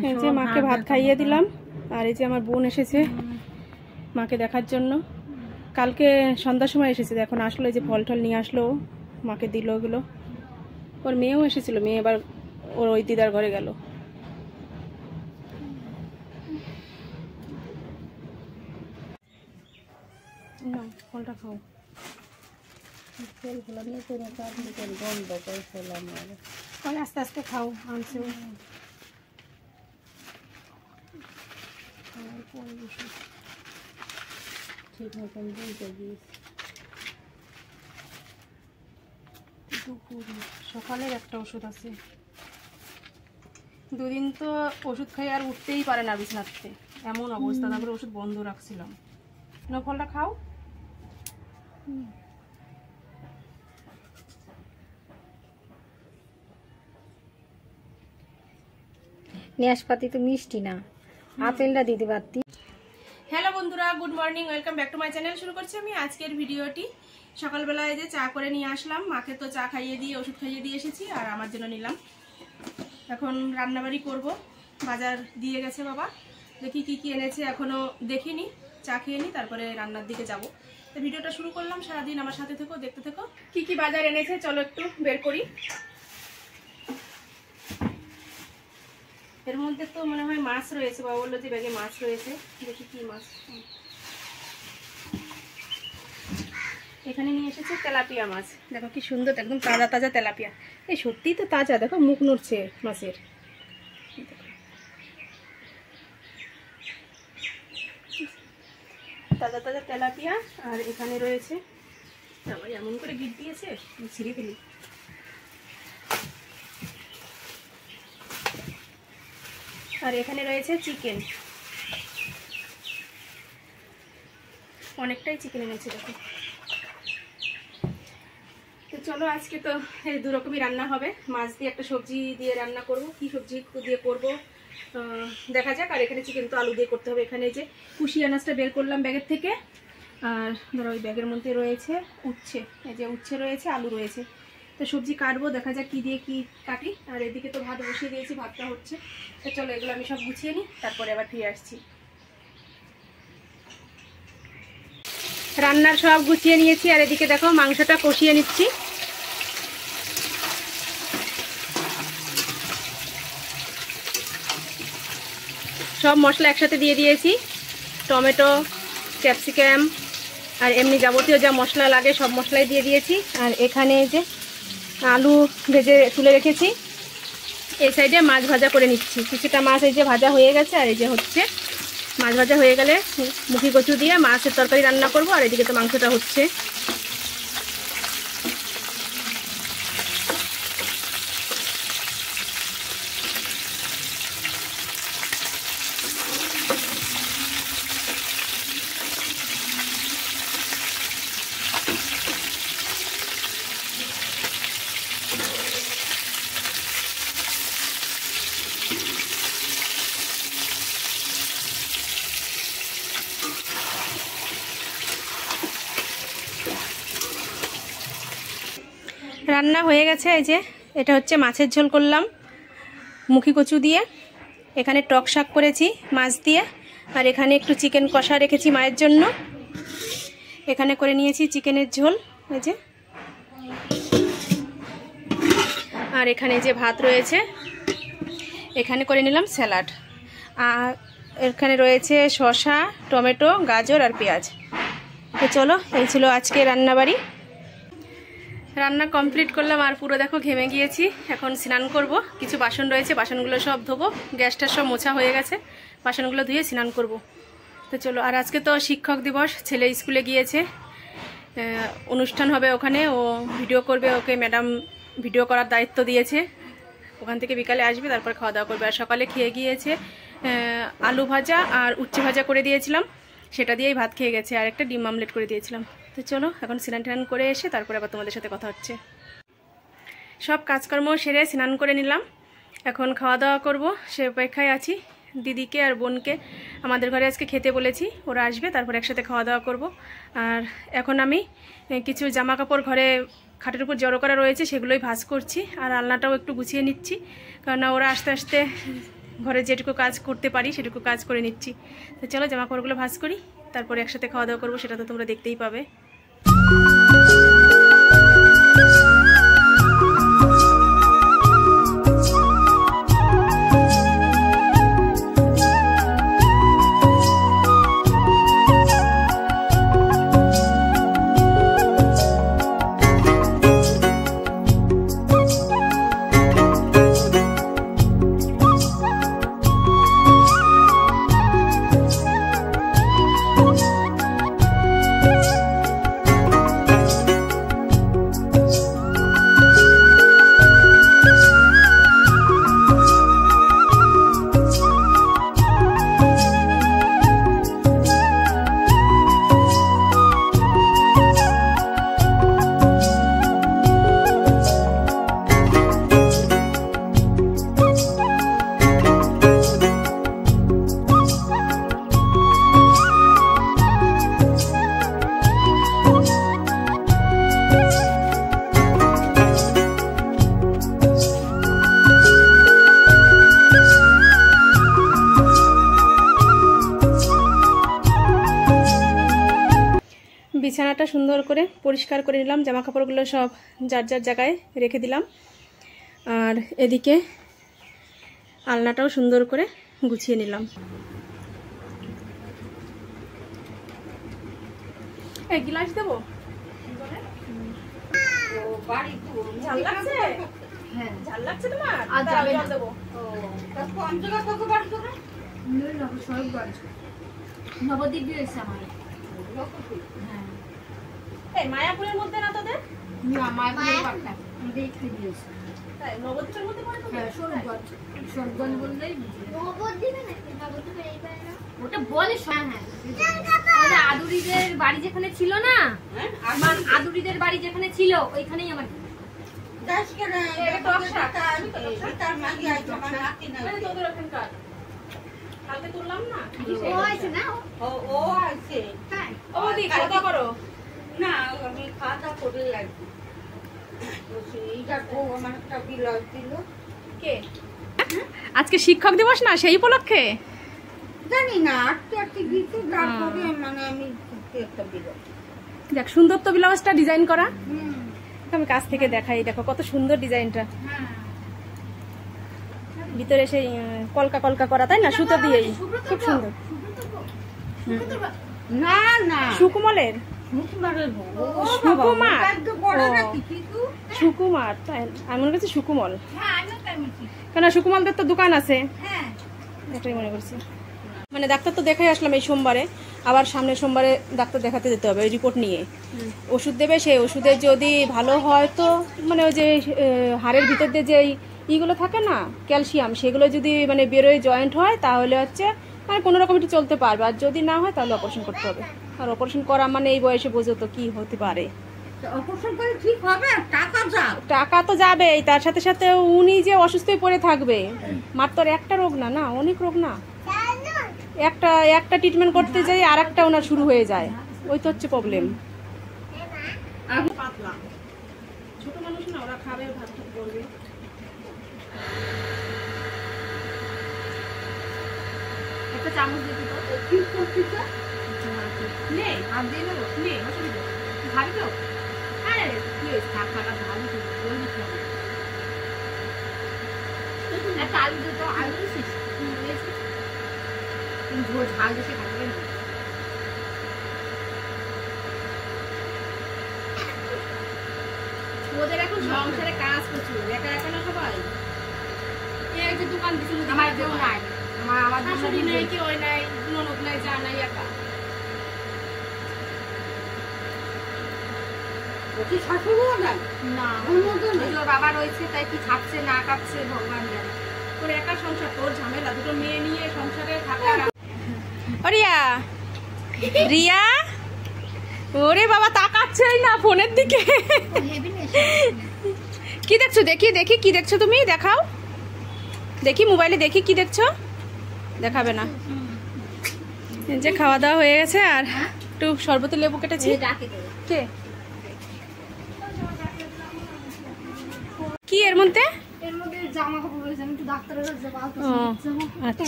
এই যে মাকে ভাত খাইয়ে দিলাম, আর এই যে আমার বোন এসেছে মাকে দেখার জন্য। কালকে সন্ধ্যার সময় এসেছে, এখন আসলো, এই যে ফল টল নিয়ে আসলো, মাকে দিল ওগুলো। ওর মেয়েও এসেছিল, মেয়ে এবার ওর ওই দিদার ঘরে গেল। না ফলটা খাও, আস্তে আস্তে খাও, আনছে ঠিক মতন বুঝতে দিয়েছি। সকালের একটা ওষুধ আছে, দুদিন তো ওষুধ খাই আর উঠতেই পারে না বিছানাতে, এমন অবস্থা। তারপরে ওষুধ বন্ধ রাখছিলাম। না ফলটা খাও। নাশপাতি তো মিষ্টি না, আপেলটা দিতে পারতি। হ্যালো বন্ধুরা, good morning, welcome back to my channel. শুরু করছি আমি আজকের ভিডিওটি। সকালবেলায় যে চা করে নিয়ে আসলাম, মাকে তো চা খাইয়ে দিয়ে ওষুধ খাইয়ে দিয়ে এসেছি, আর আমার জন্য নিলাম। এখন রান্নাবাড়ি করব, বাজার দিয়ে গেছে বাবা, দেখি কি কি এনেছে এখনো দেখিনি, চা খেয়ে নি, তারপরে রান্নার দিকে যাব। তো ভিডিওটা শুরু করলাম, সারাদিন আমার সাথে থেকো, দেখতে থেকো। কি কি বাজার এনেছে চলো একটু বের করি। এর মধ্যে তো মনে হয় মাছ রয়েছে, বাবা বললো যে ব্যাগে মাছ রয়েছে, দেখি কি মাছ। এখানে নিয়ে এসেছে তেলাপিয়া মাছ, দেখো কি সুন্দর, একদম তাজা তাজা তেলাপিয়া। এই সত্যিই তো তাজা, দেখো মুখ নড়ছে মাছের। তাজা তাজা তেলাপিয়া। আর এখানে রয়েছে, আবার এমন করে গিট দিয়েছে, ছিঁড়ে ফেলি। আর এখানে রয়েছে চিকেন, অনেকটাই চিকেন এনেছে দেখো। তো চলো, আজকে তো দু রকমই রান্না হবে, মাছ দিয়ে একটা সবজি দিয়ে রান্না করব, কি সবজি দিয়ে করব দেখা যাক। আর এখানে চিকেন তো আলু দিয়ে করতে হবে। এখানে যে কুশি আনাজটা বের করলাম ব্যাগের থেকে, আর ধরো ওই ব্যাগের মধ্যে রয়েছে উচ্ছে, এই যে উচ্ছে রয়েছে, আলু রয়েছে। তো সবজি কাটবো, দেখা যাক কি দিয়ে কি কাটি। আর এদিকে তো ভাত বসিয়ে দিয়েছি, ভাতটা হচ্ছে। তো চলো এগুলো আমি সব গুছিয়ে নিই, তারপরে আবার ফিরে আসছি। রান্নার সব গুছিয়ে নিয়েছি, আর এদিকে দেখো মাংসটা কষিয়ে নিচ্ছি। সব মশলা একসাথে দিয়ে দিয়েছি, টমেটো, ক্যাপসিকাম আর এমনি যাবতীয় যা মশলা লাগে সব মশলাই দিয়ে দিয়েছি। আর এখানে যে আলু ভেজে তুলে রেখেছি, এই সাইডে মাছ ভাজা করে নিচ্ছি। কিছুটা মাছ এই যে ভাজা হয়ে গেছে, আর এই যে হচ্ছে মাছ ভাজা হয়ে গেলে মুখি কচু দিয়ে মাছের তরকারি রান্না করব। আর এদিকে তো মাংসটা হচ্ছে। রান্না হয়ে গেছে, এই যে এটা হচ্ছে মাছের ঝোল করলাম মুখি কচু দিয়ে। এখানে টক শাক করেছি মাছ দিয়ে, আর এখানে একটু চিকেন কষা রেখেছি মায়ের জন্য। এখানে করে নিয়েছি চিকেনের ঝোল, এই যে। আর এখানে যে ভাত রয়েছে, এখানে করে নিলাম স্যালাড। আর এখানে রয়েছে শসা, টমেটো, গাজর আর পেঁয়াজ। তো চলো, এই ছিল আজকে রান্নাবাড়ি। রান্না কমপ্লিট করলাম, আর পুরো দেখো ঘেমে গিয়েছি। এখন স্নান করব, কিছু বাসন রয়েছে, বাসনগুলো সব ধোবো। গ্যাসটা সব মোছা হয়ে গেছে, বাসনগুলো ধুয়ে স্নান করব। তো চলো, আর আজকে তো শিক্ষক দিবস, ছেলে স্কুলে গিয়েছে, অনুষ্ঠান হবে ওখানে, ও ভিডিও করবে, ওকে ম্যাডাম ভিডিও করার দায়িত্ব দিয়েছে। ওখান থেকে বিকালে আসবে, তারপর খাওয়া দাওয়া করবে। আর সকালে খেয়ে গিয়েছে আলু ভাজা আর উচ্ছে ভাজা করে দিয়েছিলাম, সেটা দিয়েই ভাত খেয়ে গেছে। আর একটা ডিম আমলেট করে দিয়েছিলাম। তো চলো, এখন স্নান টান করে এসে তারপরে আবার তোমাদের সাথে কথা হচ্ছে। সব কাজকর্ম সেরে স্নান করে নিলাম, এখন খাওয়া দাওয়া করব, সে অপেক্ষায় আছি। দিদিকে আর বোনকে আমাদের ঘরে আজকে খেতে বলেছি, ওরা আসবে, তারপর একসাথে খাওয়া দাওয়া করব। আর এখন আমি কিছু জামা কাপড় ঘরে খাটের উপর জড়ো করা রয়েছে, সেগুলোই ভাঁজ করছি। আর আলনাটাও একটু গুছিয়ে নিচ্ছি, কারণ ওরা আস্তে আস্তে ঘরে যেটুকু কাজ করতে পারি সেটুকু কাজ করে নিচ্ছি। তো চলো জামা কাপড়গুলো ভাঁজ করি, তারপরে একসাথে খাওয়া দাওয়া করবো, সেটা তো তোমরা দেখতেই পাবে। বিছানাটা সুন্দর করে পরিষ্কার করে নিলাম, জামা কাপড়গুলো সব যার যার জায়গায় রেখে দিলাম, আর এদিকে আলনাটাও সুন্দর করে গুছিয়ে নিলাম। এই গ্লাস দেবো? ঝাল লাগছে? হ্যাঁ ঝাল লাগছে তোমার? আর যাবে না। জল দেবো। নবদ্বীপ দিয়েছে আমার। হ্যাঁ এই মায়াপুরের মধ্যে না তোদের? না মায়াপুরের পাটনা দেখে দিয়েছে। তাই নবদ্বীপের মধ্যে পড়ে তোদের? হ্যাঁ সরগঞ্জ, সরগঞ্জ বললেই নবদ্বীপে নাকি? নবদ্বীপে এই পারে না? ওটা বলে। হ্যাঁ হ্যাঁ আমাদের আদুরিদের বাড়ি যেখানে ছিল না, আমার আদুরিদের বাড়ি যেখানে ছিল ওইখানেই আমার। তোদের ওখানকার কালকে তুললাম না? ও আছে না? ও আছে। তাই? ও দি খাওয়া দাওয়া করো। না আমি খাওয়া দাওয়া করে লাগবে। এইটা আমার একটা বিলাস দিল। কে? আজকে শিক্ষক দিবস না, সেই উপলক্ষে? জানি না আটটি দিতে, তারপরে মানে আমি একটা বিলাস। দেখ সুন্দর তো ব্লাউজটা ডিজাইন করা, আমি কাছ থেকে দেখাই, দেখো কত সুন্দর ডিজাইনটা। ভিতরে সেই কলকা কলকা করা, তাই না? সুতো দিয়েই খুব সুন্দর। না না সুকুমলের সুকুমার, কিন্তু সুকুমার তাই আমি মনে করছি সুকুমল, কেন সুকুমলদের তো দোকান আছে, এটাই মনে করছি। মানে ডাক্তার তো দেখাই আসলাম এই সোমবারে, আবার সামনের সোমবারে ডাক্তার দেখাতে যেতে হবে রিপোর্ট নিয়ে। ওষুধ দেবে, সেই ওষুধে যদি ভালো হয় তো মানে ওই যে হাড়ের ভিতর দিয়ে যে ইগুলো থাকে না ক্যালসিয়াম, সেগুলো যদি মানে বেরোয় জয়েন্ট হয় তাহলে হচ্ছে মানে কোনো রকম একটু চলতে পারবে, আর যদি না হয় তাহলে অপারেশন করতে হবে। আর অপারেশন করা মানে এই বয়সে বোঝো তো কি হতে পারে। অপারেশন করে ঠিক হবে, টাকা যাও। টাকা তো যাবেই, তার সাথে সাথে উনি যে অসুস্থই পড়ে থাকবে। মার তো একটা রোগ না, না অনেক রোগ না, একটা ট্রিটমেন্ট করতে যাই আর একটা ওনার শুরু হয়ে যায়, ওই তো হচ্ছে প্রবলেম। ছোট মানুষ না, ওরা খাবে ভাত করবে। একটা চামচ দিতে তো কি করছিস? নে হাত দিয়ে দেবো, নে অসুবিধা ভাবি তো। আরে প্লিজ থাক থাকা ভালো তো বলবি কি হবে। একটা আলু দিতে, আলু দিছিস? ঝোল ঝাল বেশি খাবে না। ওদের এখন সংসারে কাজ প্রচুর, একা একা না সবাই। এই যে দোকান দিছিল, আমার কেউ নাই, আমার শাশুড়ি নেই, কি ওই নাই, ননদ নাই, যা নাই, একা। কি শাশুড়িও নাই? না ওর বাবা রয়েছে, তাই কি খাচ্ছে না খাচ্ছে ভগবান জানে। তোর একা সংসার, তোর ঝামেলা, দুটো মেয়ে নিয়ে সংসারে থাকা। রিয়া, রিয়া, ওরে বাবা তাকাচ্ছেই না ফোনের দিকে। কি দেখছো? দেখি দেখি কি দেখছো তুমি, দেখাও দেখি, মোবাইলে দেখি কি দেখছো। দেখাবে না। যে খাওয়া দাওয়া হয়ে গেছে, আর একটু শরবতি লেবু কেটেছি। কে কি এর মধ্যে? এর মধ্যে জামা কাপড় পরেছে, আমি একটু ডাক্তারের কাছে যাবো, ও আচ্ছা,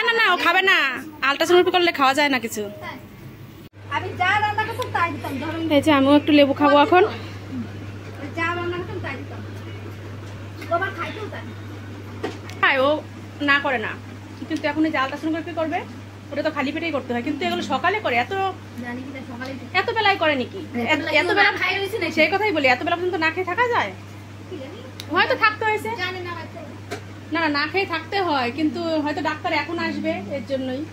না না ও খাবে না, আল্ট্রাসাউন্ড করলে খাওয়া যায় না কিছু। আমি যা রান্না করতাম তাই দিতাম, ধরুন এই যে আমিও একটু লেবু খাবো এখন। যা রান্না করতাম তাই দিতাম, তোমার খাইতেও তাই। হ্যাঁ ও না করে না, কিন্তু এখন এই যে আল্ট্রাসাউন্ড করে কি করবে, ওটা তো খালি পেটেই করতে হয়, কিন্তু এগুলো সকালে করে, জানি কি সকালে এত বেলায় করে নাকি? এত বেলা খাই রয়েছে না, সেই কথাই বলি, এত বেলা পর্যন্ত না খেয়ে থাকা যায়? কি জানি, হয়তো থাকতে হয়েছে, জানি না বাচ্চা। না না না খেয়ে থাকতে হয়, কিন্তু হয়তো ডাক্তার এখন আসবে এর জন্যই।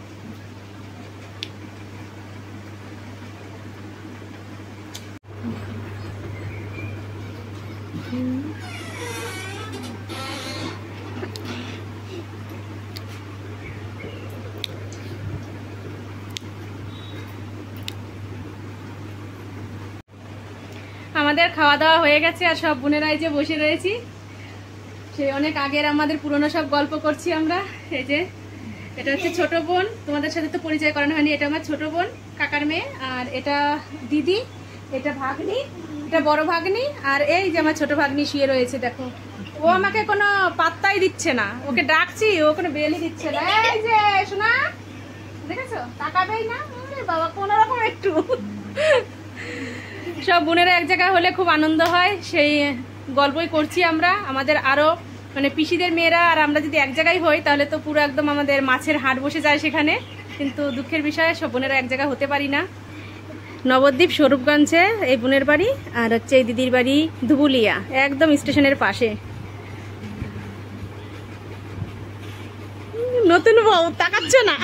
আমাদের খাওয়া দাওয়া হয়ে গেছে, আর সব বোনেরাই যে বসে রয়েছি, সেই অনেক আগের আমাদের পুরনো সব গল্প করছি আমরা। এই যে এটা হচ্ছে ছোট বোন, তোমাদের সাথে তো পরিচয় করানো হয়নি, এটা আমার ছোট বোন কাকার মেয়ে, আর এটা দিদি, এটা ভাগ্নি, এটা বড় ভাগ্নি, আর এই যে আমার ছোট ভাগ্নি শুয়ে রয়েছে। দেখো ও আমাকে কোনো পাত্তাই দিচ্ছে না, ওকে ডাকছি ও কোনো বেলই দিচ্ছে না। এই যে শোনা, দেখেছো তাকাবেই না, আরে বাবা কোন রকম একটু। সব বোনেরা এক জায়গায় হলে খুব আনন্দ হয়, সেই গল্পই করছি আমরা। আমাদের আরো মানে পিসিদের মেয়েরা আর আমরা যদি এক জায়গায় হই তাহলে তো পুরো একদম আমাদের মাছের হাট বসে যায় সেখানে, কিন্তু দুঃখের বিষয় সব বোনেরা এক জায়গায় হতে পারি না। নবদ্বীপ স্বরূপগঞ্জে এই বোনের বাড়ি, আর হচ্ছে এই দিদির বাড়ি ধুবুলিয়া, একদম স্টেশনের পাশে। নতুন বউ তাকাচ্ছ না?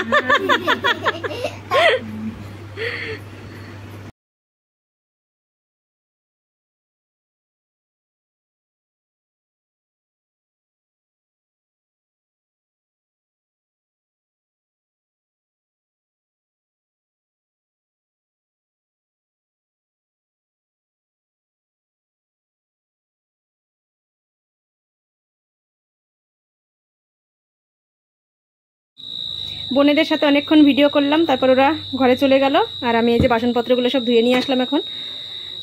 বোনেদের সাথে অনেকক্ষণ ভিডিও করলাম, তারপর ওরা ঘরে চলে গেল, আর আমি এই যে বাসনপত্রগুলো সব ধুয়ে নিয়ে আসলাম।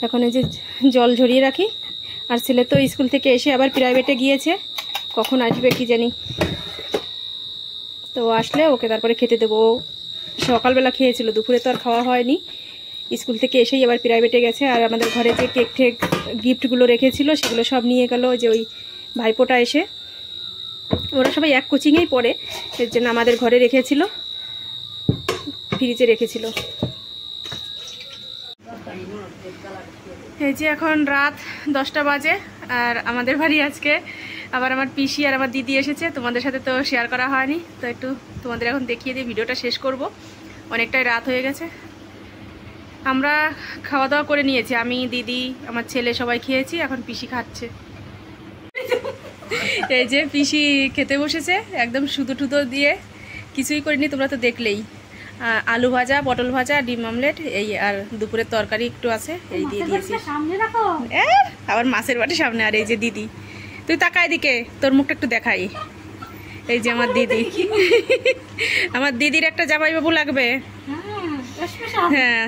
এখন এই যে জল ঝরিয়ে রাখি, আর ছেলে তো স্কুল থেকে এসে আবার প্রাইভেটে গিয়েছে, কখন আসবে কি জানি, তো আসলে ওকে তারপরে খেতে দেবো। সকালবেলা খেয়েছিল, দুপুরে তো আর খাওয়া হয়নি, স্কুল থেকে এসেই আবার প্রাইভেটে গেছে। আর আমাদের ঘরে যে কেক ঠেক গিফটগুলো রেখেছিল সেগুলো সব নিয়ে গেল, যে ওই ভাইপোটা এসে, ওরা সবাই এক কোচিংয়েই পড়ে, এর জন্য আমাদের ঘরে রেখেছিল, ফ্রিজে রেখেছিল। এই যে এখন রাত 10টা বাজে, আর আমাদের বাড়ি আজকে আবার আমার পিসি আর আমার দিদি এসেছে, তোমাদের সাথে তো শেয়ার করা হয়নি, তো একটু তোমাদের এখন দেখিয়ে দিয়ে ভিডিওটা শেষ করব। অনেকটাই রাত হয়ে গেছে, আমরা খাওয়া দাওয়া করে নিয়েছি, আমি দিদি আমার ছেলে সবাই খেয়েছি, এখন পিসি খাচ্ছে। এই যে পিসি খেতে বসেছে, একদম সুতো টুতো দিয়ে, কিছুই করিনি, তোমরা তো দেখলেই। আলু ভাজা, পটল ভাজা, ডিম অমলেট, এই আর দুপুরের তরকারি একটু আছে, এই দিয়ে দিয়েছি। আবার মাছের বাটি সামনে। আর এই যে দিদি, তুই তাকাই দিকে, তোর মুখটা একটু দেখাই। এই যে আমার দিদি, আমার দিদির একটা জামাইবাবু লাগবে। হ্যাঁ,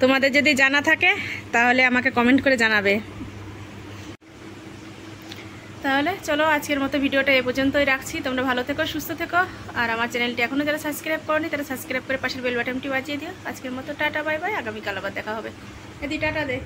তোমাদের যদি জানা থাকে তাহলে আমাকে কমেন্ট করে জানাবে। তাহলে চলো আজকের মতো ভিডিওটা এ পর্যন্তই রাখছি। তোমরা ভালো থেকো, সুস্থ থেকো, আর আমার চ্যানেলটি এখনও যারা সাবস্ক্রাইব করনি তারা সাবস্ক্রাইব করে পাশের বেল বাটনটি বাজিয়ে দিও। আজকের মতো টাটা, বাই বাই, আগামীকাল আবার দেখা হবে। এদি টাটা দে।